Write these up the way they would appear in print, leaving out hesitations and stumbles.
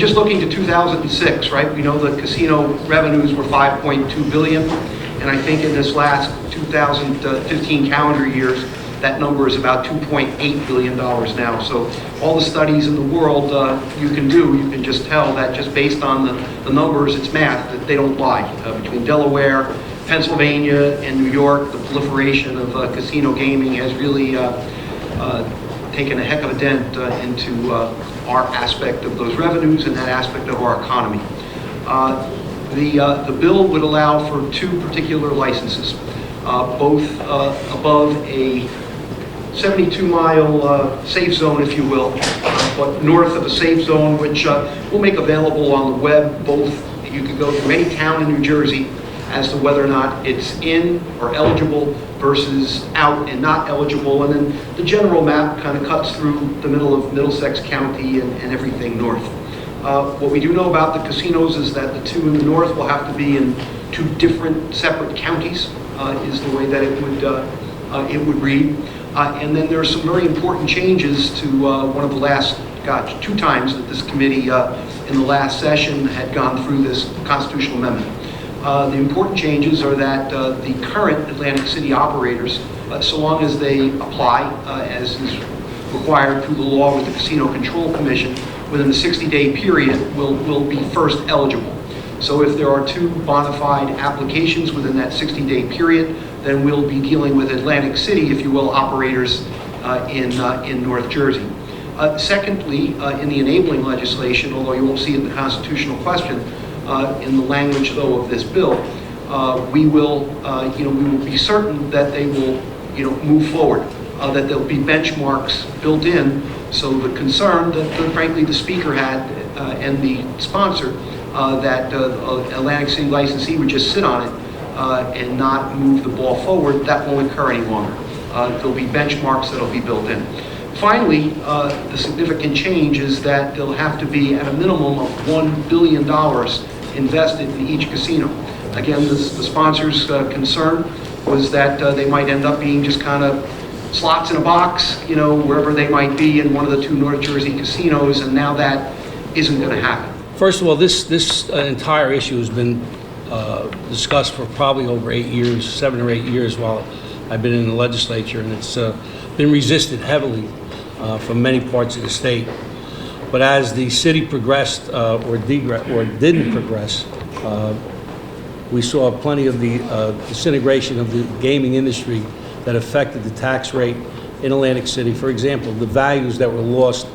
just looking to 2006, right? We know the casino revenues were $5.2 billion, and I think in this last 2015 calendar years, that number is about $2.8 billion now. So all the studies in the world you can just tell that just based on the numbers, it's math, that they don't lie. Between Delaware, Pennsylvania, and New York, the proliferation of casino gaming has really taken a heck of a dent into our aspect of those revenues and that aspect of our economy. The bill would allow for two particular licenses, both above a 72-mile safe zone, if you will, but north of a safe zone, which we'll make available on the web. Both, you can go through any town in New Jersey as to whether or not it's in or eligible versus out and not eligible, and then the general map kind of cuts through the middle of Middlesex County and everything north. What we do know about the casinos is that the two in the north will have to be in two different separate counties, is the way that it would read. And then there are some very important changes to one of the last, two times that this committee in the last session had gone through this constitutional amendment. The important changes are that the current Atlantic City operators, so long as they apply, as is required through the law with the Casino Control Commission, within the 60-day period will be first eligible. So if there are two bona fide applications within that 60-day period, then we'll be dealing with Atlantic City, if you will, operators in North Jersey. Secondly, in the enabling legislation, although you won't see it in the constitutional question, in the language though of this bill, we will be certain that they will, move forward, that there'll be benchmarks built in. So the concern that frankly the speaker had and the sponsor that Atlantic City licensee would just sit on it and not move the ball forward, that won't occur any longer. There'll be benchmarks that'll be built in. Finally, the significant change is that there'll have to be at a minimum of $1 billion invested in each casino. Again, the sponsor's concern was that they might end up being just kind of slots in a box, wherever they might be in one of the two North Jersey casinos, and now that isn't going to happen. First of all, this entire issue has been discussed for probably over 8 years, 7 or 8 years while I've been in the legislature, and it's been resisted heavily from many parts of the state. But as the city progressed or didn't progress, we saw plenty of the disintegration of the gaming industry that affected the tax rate in Atlantic City. For example, the values that were lost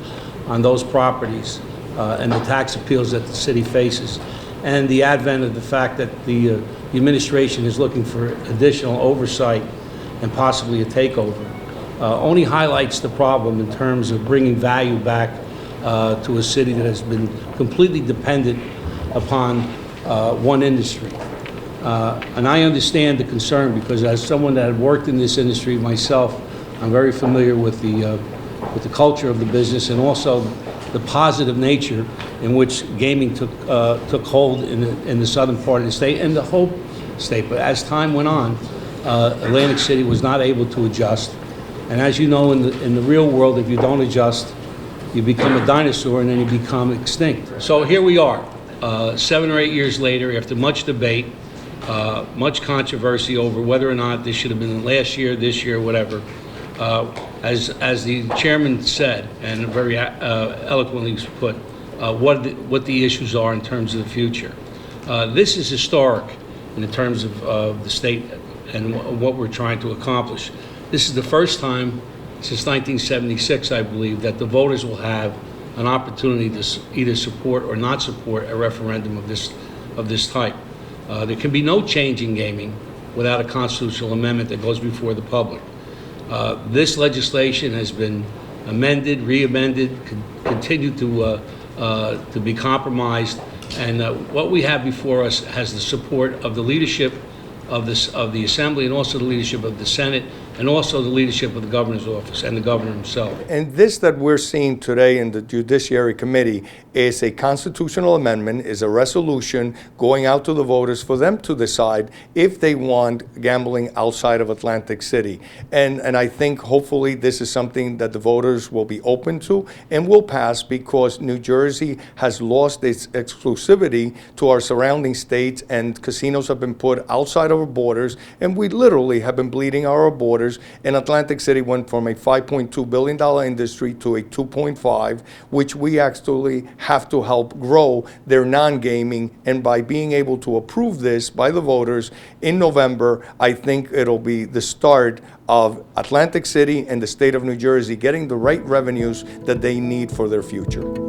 on those properties and the tax appeals that the city faces, and the advent of the fact that the administration is looking for additional oversight and possibly a takeover, only highlights the problem in terms of bringing value back to a city that has been completely dependent upon one industry. And I understand the concern because as someone that had worked in this industry myself, I'm very familiar with the culture of the business and also the positive nature in which gaming took hold in the southern part of the state and the whole state. But as time went on, Atlantic City was not able to adjust. And as you know, in the real world, if you don't adjust, you become a dinosaur and then you become extinct. So here we are, 7 or 8 years later, after much debate, much controversy over whether or not this should have been last year, this year, whatever. As the chairman said, and very eloquently put, what the issues are in terms of the future. This is historic in terms of the state and what we're trying to accomplish. This is the first time since 1976, I believe, that the voters will have an opportunity to either support or not support a referendum of this type. There can be no change in gaming without a constitutional amendment that goes before the public. This legislation has been amended, re-amended, continued to be compromised, and what we have before us has the support of the leadership of the Assembly and also the leadership of the Senate and also the leadership of the governor's office and the governor himself. And this that we're seeing today in the Judiciary Committee is a constitutional amendment, is a resolution going out to the voters for them to decide if they want gambling outside of Atlantic City. And I think hopefully this is something that the voters will be open to and will pass, because New Jersey has lost its exclusivity to our surrounding states, and casinos have been put outside of our borders, and we literally have been bleeding our borders. And Atlantic City went from a $5.2 billion industry to a 2.5, which we actually have to help grow their non-gaming. And by being able to approve this by the voters in November, I think it'll be the start of Atlantic City and the state of New Jersey getting the right revenues that they need for their future.